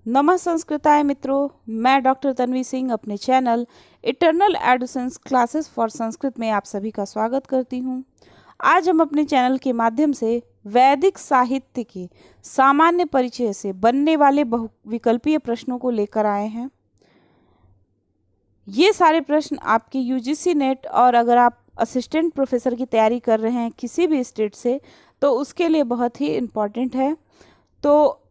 नमः संस्कृताय मित्रों, मैं डॉक्टर तन्वी सिंह अपने channel eternal adolescence classes for Sanskrit में आप सभी का स्वागत करती हूँ। आज हम अपने चैनल के माध्यम से वैदिक साहित्य के सामान्य परिचय से बनने वाले बहुविकल्पीय प्रश्नों को लेकर आए हैं। ये सारे प्रश्न आपके यूजीसी नेट और अगर आप असिस्टेंट प्रोफेसर की तैयारी कर रहे हैं किसी भी स्टेट से, तो उसके लिए बहुत ही इम्पॉर्टेंट है। तो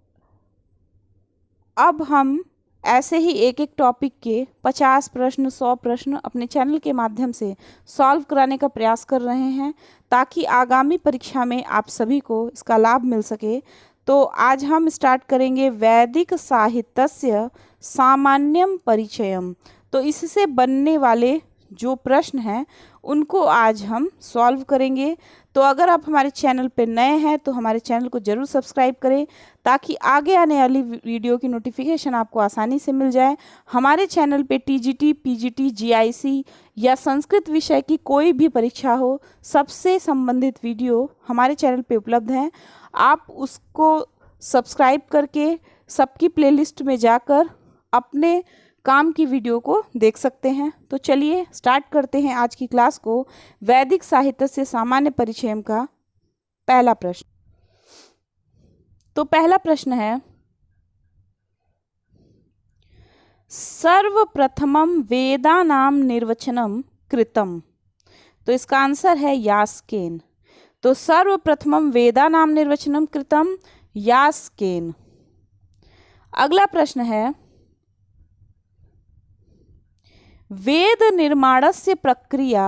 अब हम ऐसे ही एक एक टॉपिक के 50 प्रश्न 100 प्रश्न अपने चैनल के माध्यम से सॉल्व कराने का प्रयास कर रहे हैं, ताकि आगामी परीक्षा में आप सभी को इसका लाभ मिल सके। तो आज हम स्टार्ट करेंगे वैदिक साहित्यस्य सामान्यम परिचयम। तो इससे बनने वाले जो प्रश्न हैं उनको आज हम सॉल्व करेंगे। तो अगर आप हमारे चैनल पे नए हैं तो हमारे चैनल को ज़रूर सब्सक्राइब करें, ताकि आगे आने वाली वीडियो की नोटिफिकेशन आपको आसानी से मिल जाए। हमारे चैनल पे टीजीटी, पीजीटी, जीआईसी या संस्कृत विषय की कोई भी परीक्षा हो, सबसे संबंधित वीडियो हमारे चैनल पे उपलब्ध हैं। आप उसको सब्सक्राइब करके सबकी प्लेलिस्ट में जाकर अपने काम की वीडियो को देख सकते हैं। तो चलिए स्टार्ट करते हैं आज की क्लास को। वैदिक साहित्य से सामान्य परिचय का पहला प्रश्न। तो पहला प्रश्न है, सर्वप्रथमम वेदानाम निर्वचनम कृतम। तो इसका आंसर है यास्केन। तो सर्वप्रथमम वेदानाम निर्वचनम कृतम, यास्केन। अगला प्रश्न है, वेद निर्माणस्य प्रक्रिया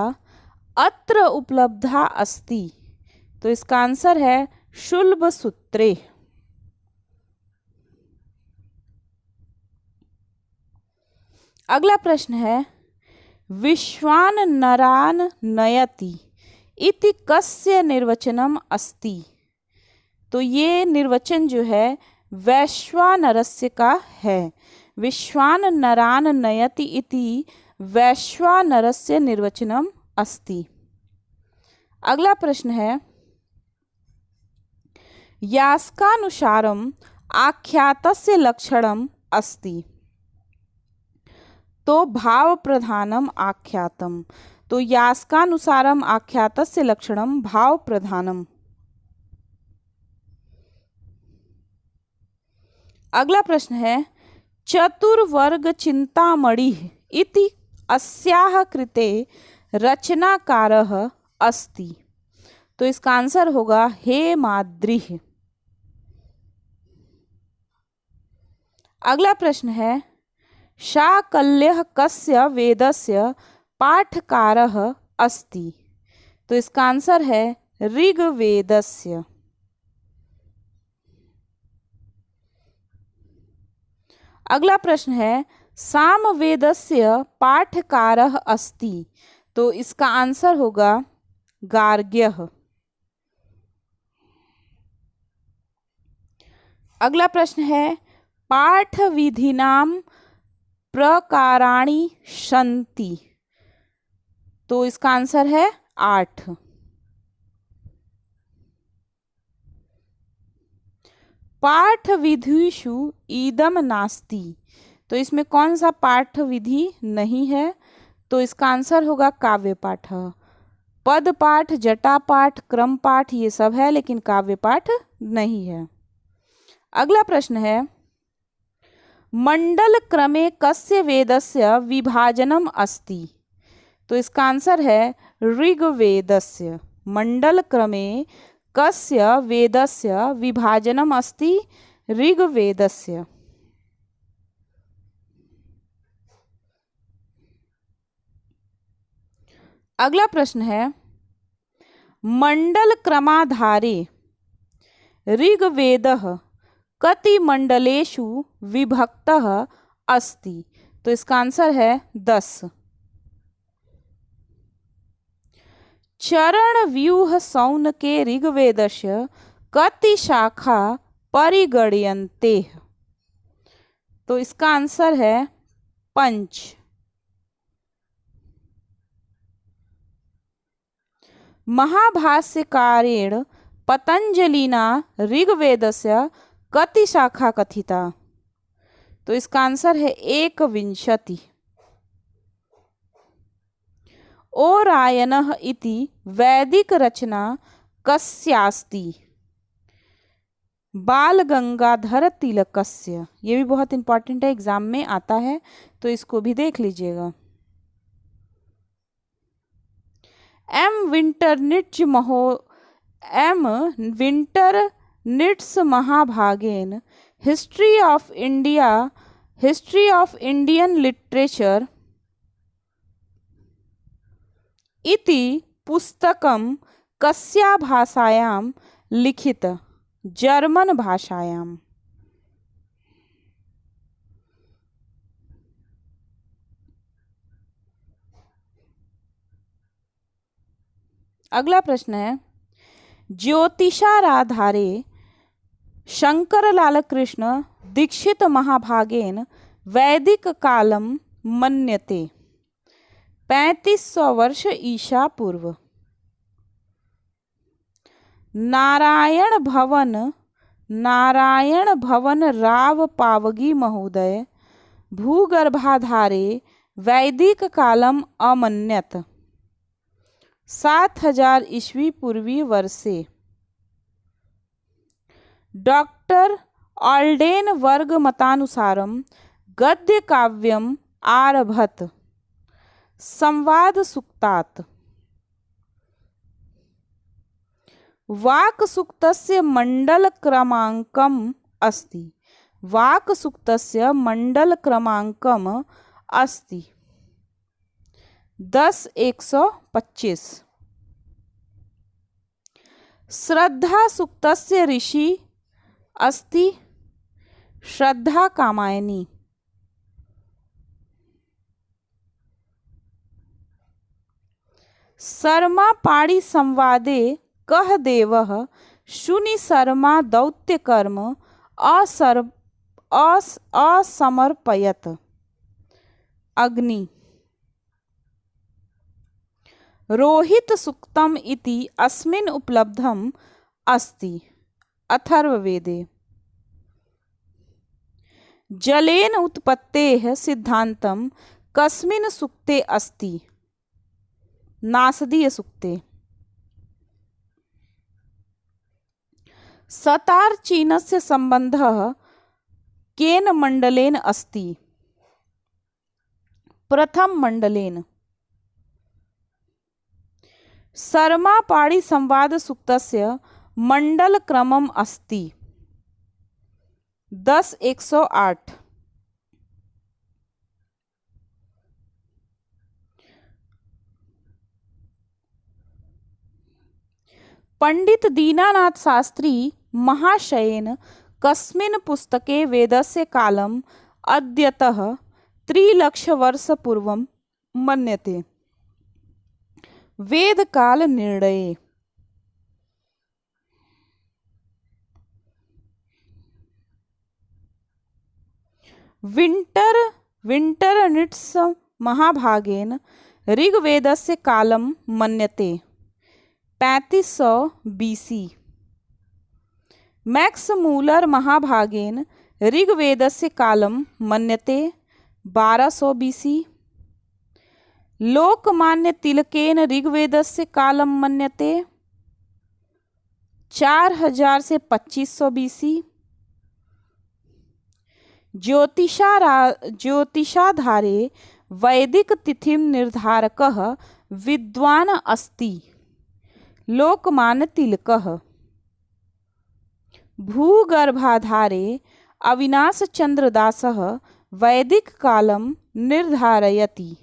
अत्र उपलब्धा अस्ति। तो इसका आंसर है शुल्ब सूत्रे। अगला प्रश्न है, विश्वान नरान नयति इति कस्य निर्वचनम अस्ति। तो ये निर्वचन जो है वैश्वानरस्य का है। विश्वान नरान नयति इति वैश्वानरस्य निर्वचनम अस्ति। अगला प्रश्न है, यास्कानुसारम आख्यातस्य लक्षणम अस्ति। तो भाव प्रधानम आख्यातम। तो यास्कानुसारम आख्यातस्य लक्षणम भाव प्रधानम। अगला प्रश्न है, चतुर्वर्ग चिंतामणि इति अस्याह कृते रचनाकारः अस्ति। तो इसका आंसर होगा हेमाद्रिः। अगला प्रश्न है, शाकल्यः कस्य वेदस्य पाठकारः अस्ति। तो इसका आंसर है ऋग्वेदस्य। अगला प्रश्न है, सामवेदस्य पाठकारः अस्ति। तो इसका आंसर होगा गार्ग्यः। अगला प्रश्न है, पाठ विधिनाम प्रकाराणि सन्ति। तो इसका आंसर है 8। पाठ विधिषु इदम नास्ति। तो इसमें कौन सा पाठ विधि नहीं है। तो इसका आंसर होगा काव्य पाठ। पद पाठ, जटा पाठ, क्रम पाठ ये सब है, लेकिन काव्य पाठ नहीं है। अगला प्रश्न है, मंडल क्रमे कस्य वेदस्य विभाजनम अस्ति। तो इसका आंसर है ऋग्वेदस्य। मंडल क्रमे कस्य वेदस्य विभाजनम अस्ति, ऋग्वेदस्य। अगला प्रश्न है, मंडल क्रमाधारे ऋग्वेदः कति मंडलेषु विभक्तः अस्ति। तो इसका आंसर है 10। चरण व्यूह सौनके ऋग्वेदस्य कति शाखा परिगण्यन्ते। तो इसका आंसर है 5। महाभाष्यकारेण पतंजलिना ऋग्वेदस्य कति शाखा कथिता। तो इसका आंसर है 21। ओरायनः इति वैदिक रचना कस्यास्ति? बाल गंगाधर तिलकस्य। ये भी बहुत इंपॉर्टेंट है, एग्जाम में आता है, तो इसको भी देख लीजिएगा। एम विंटरनिट्स महाभागेन हिस्ट्री ऑफ इंडियन लिटरेचर इति पुस्तकं कस्या भाषायां लिखित? जर्मन भाषायां। अगला प्रश्न है, ज्योतिषाराधारे शंकरलाल कृष्ण दीक्षित महाभागेन वैदिक कालम मन्यते? 3500 वर्ष ईसा पूर्व। नारायण भवन राव पावगी महोदय भूगर्भाधारे वैदिक कालम अमन्यत? 7000 ईस्वी पूर्वी वर्षे। डॉक्टर ऑल्डेन वर्ग मतानुसारम गद्य काव्यम आरभत? संवाद सुक्तात्। वाक् सुक्तस्य मंडल क्रमांकम अस्ति? वाक् सुक्तस्य मंडल क्रमांकम अस्ति 10-125। श्रद्धा सुक्तस्य ऋषि अस्ति? श्रद्धा कामायनी। शर्मा पाड़ी संवादे कह देवः शुनि शर्मा दौत्य कर्म असमर्पयत? अग्नि। रोहित सुक्तम इति अस्मिन् उपलब्धम् अस्ति? अथर्ववेदे। जलेन उत्पत्तेः सिद्धान्तं कस्मिन् सुक्ते अस्ति? नासदीय सुक्ते। सतार चीनस्य सम्बन्धः केन मण्डलेन अस्ति? प्रथम मण्डलेन। शर्मा पाड़ी संवाद सुक्तस्य मण्डल क्रमम् अस्ति? 10-108। पंडित दीनानाथ शास्त्री महाशयेन कस्मिन् पुस्तके वेदस्य कालम् अद्यतः 3,00,000 मन्यते? वेदकाल निर्णये। विंटरनिट्स महाभागेन ऋग्वेदस्य कालम् मन्यते? 3500 BC। मैक्स मूलर महाभागेन ऋग्वेदस्य कालम् मन्यते? 1200 BC। लोकमान्य तिलकेन ऋग्वेदस्य कालम् मन्यते? 4000 से 2500 BC। ज्योतिषाधारे वैदिक तिथिं निर्धारकः विद्वान् अस्ति? लोकमान्य तिलकः। भूगर्भाधारे अविनाश चंद्र दासः वैदिक कालम् निर्धारयति?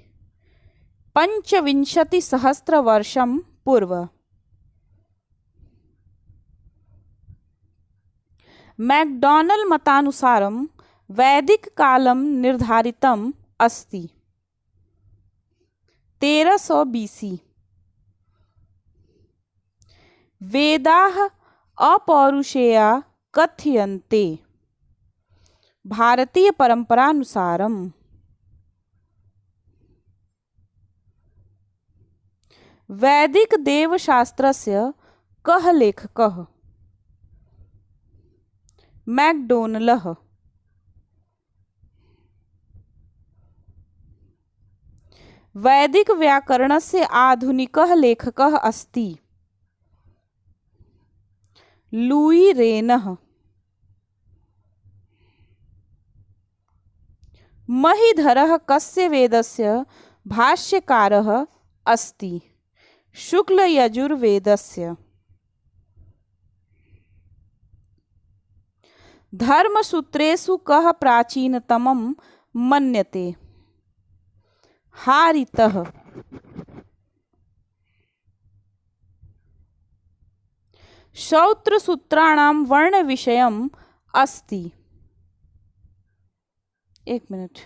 25,000 वर्षं पूर्व। मैकडॉनल मतानुसारं वैदिक कालम् निर्धारितम् अस्ति? 1300 BC। वेदाः अपौरुषेया कथ्यन्ते? भारतीय परंपरानुसारम्। वैदिक देवशास्त्रस्य कः लेखकः? मैकडोनलः। वैदिक व्याकरणस्य आधुनिकः लेखकः अस्ति। Louis rain. महीधरः कस्य वेदस्य भाष्यकारः अस्ति। शुक्लयजुर्वेदस्य। धर्मसूत्रेषु कः प्राचीनतमं मन्यते। हारितः। श्रौत्रसूत्राणां वर्णविषयम् अस्ति। एक मिनट।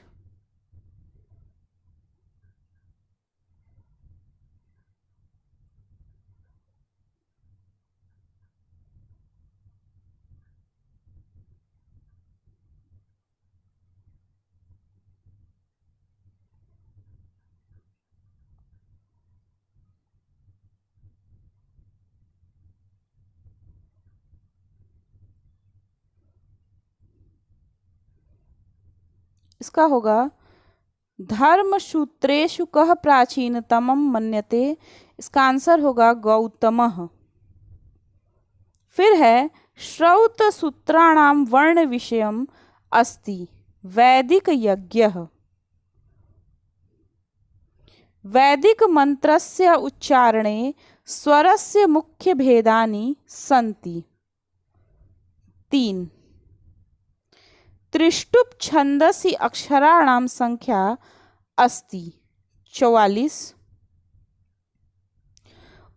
इसका होगा धर्मसूत्रेषु कः प्राचीनतमं मन्यते। इसका आंसर होगा गौतमः। फिर है श्रौतसूत्राणां वर्ण विषयम् अस्ति। वैदिक यज्ञः। वैदिक मंत्रस्य उच्चारणे स्वरस्य मुख्य भेदानि सन्ति। 3 त्रिष्टुप छन्दसि अक्षराणां संख्या अस्ति 44।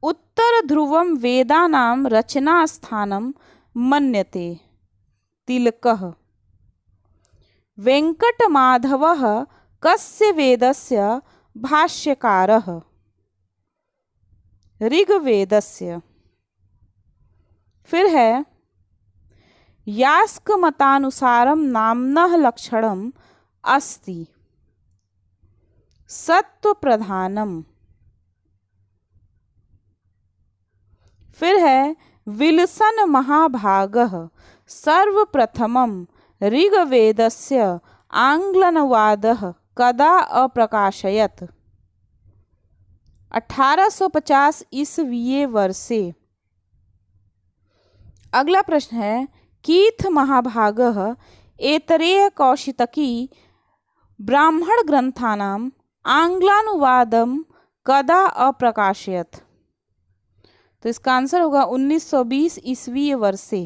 उत्तर ध्रुवं वेदानां रचनास्थानं मन्यते। तिलकः। वेंकटमाधवः कस्य वेदस्य भाष्यकारः। ऋग्वेदस्य। फिर है यास्कमतानुसारं नाम्नः लक्षणम् अस्ति सत्वप्रधानम्। फिर है विल्सन महाभागः सर्वप्रथमं ऋग्वेदस्य आंग्लानुवादः कदा अप्रकाशयत्। 1850 ईस्वीये वर्षे। अगला प्रश्न है कीथ महाभागः एतरेय कौशितकी ब्राह्मण ग्रंथानाम् आंग्लानुवादं कदा अप्रकाशयत्। तो इसका आंसर होगा 1920 ईस्वी वर्षे।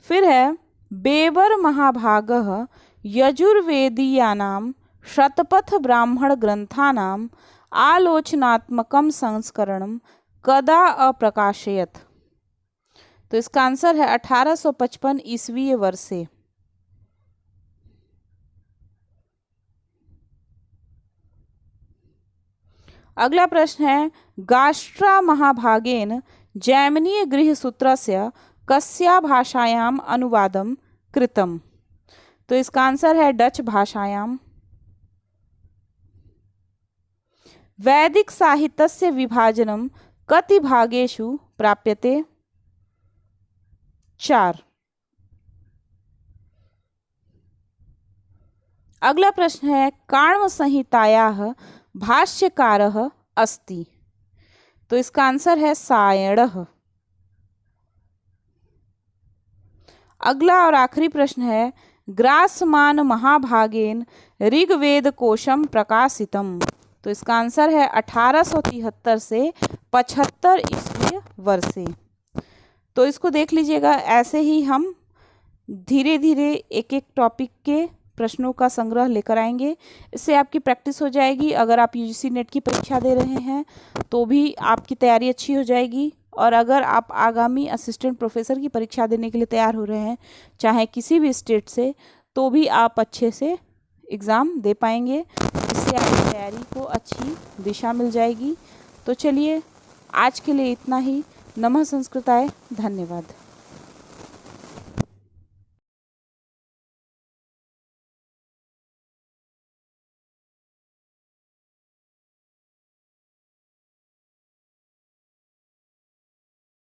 फिर है बेबर महाभागः यजुर्वेदीयानां शतपथ ब्राह्मण ग्रंथानाम् आलोचनात्मकं संस्करणं कदा अप्रकाशयत्। तो इसका आंसर है 1855 ईस्वी वर्षे। अगला प्रश्न है गाष्ट्रा महाभागेन जैमिनीय गृह्यसूत्रस्य कस्या भाषायाम् अनुवादं कृतम्। तो इसका आंसर है डच भाषायाम्। वैदिक साहित्यस्य विभाजनं कति भागेषु प्राप्यते। 4। अगला प्रश्न है काण्व संहितायाः भाष्यकारः अस्ति। तो इसका आंसर है सायणः। अगला और आखिरी प्रश्न है ग्रासमान महाभागेन ऋग्वेद कोशम प्रकाशितम। तो इसका आंसर है 1873 से 75 ईस्वी वर्षे। तो इसको देख लीजिएगा। ऐसे ही हम धीरे धीरे एक एक टॉपिक के प्रश्नों का संग्रह लेकर आएंगे। इससे आपकी प्रैक्टिस हो जाएगी। अगर आप यूजीसी नेट की परीक्षा दे रहे हैं तो भी आपकी तैयारी अच्छी हो जाएगी। और अगर आप आगामी असिस्टेंट प्रोफेसर की परीक्षा देने के लिए तैयार हो रहे हैं चाहे किसी भी स्टेट से, तो भी आप अच्छे से एग्ज़ाम दे पाएंगे। इससे आपकी तैयारी को अच्छी दिशा मिल जाएगी। तो चलिए आज के लिए इतना ही। नमः संस्कृताय। धन्यवाद।